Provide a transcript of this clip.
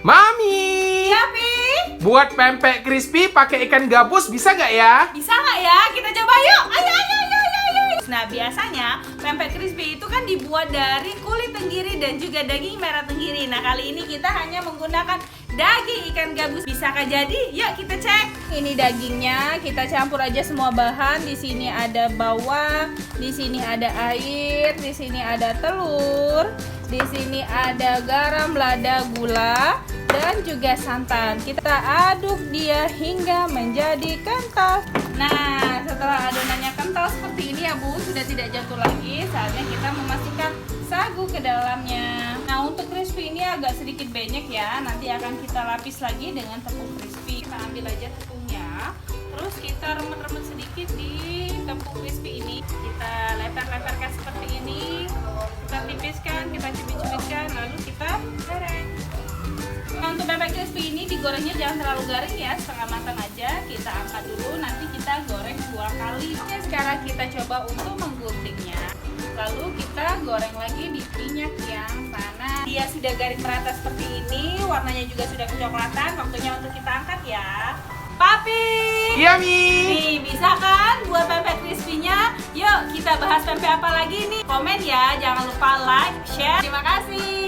Mami, Iya, Pi? buat pempek crispy pakai ikan gabus bisa nggak ya? Bisa nggak ya? Kita coba yuk. Ayo. Nah, biasanya pempek crispy itu kan dibuat dari kulit tenggiri dan juga daging merah tenggiri. Nah, kali ini kita hanya menggunakan daging ikan gabus. Bisakah jadi? Yuk kita cek. Ini dagingnya, kita campur aja semua bahan. Di sini ada bawang, di sini ada air, di sini ada telur, di sini ada garam, lada, gula, dan juga santan. Kita aduk dia hingga menjadi kental. Nah, setelah adonannya kental seperti ini ya Bu, sudah tidak jatuh lagi. Saatnya kita memasukkan sagu ke dalamnya. Nah, untuk crispy ini agak sedikit banyak ya. Nanti akan kita lapis lagi dengan tepung crispy. Kita ambil aja tepungnya, terus kita remet-remet sedikit di tepung crispy ini. Kita lebar-lebarkan seperti ini. Kita tipiskan, kita cubit-cubitkan, lalu kita goreng. Nah, untuk pempek crispy ini digorengnya jangan terlalu garing ya, setengah matang aja. Kita angkat dulu, nanti kita goreng 2 kali. Oke, sekarang kita coba untuk mengguntingnya. Lalu kita goreng lagi di minyak yang panas. Dia sudah garing merata seperti ini, warnanya juga sudah kecoklatan. Waktunya untuk kita angkat ya. Papi! Iya, Mi. Nih, bisa kan buat pempek crispy-nya? Yuk, kita bahas pempek apa lagi nih? Komen ya, jangan lupa like, share. Terima kasih.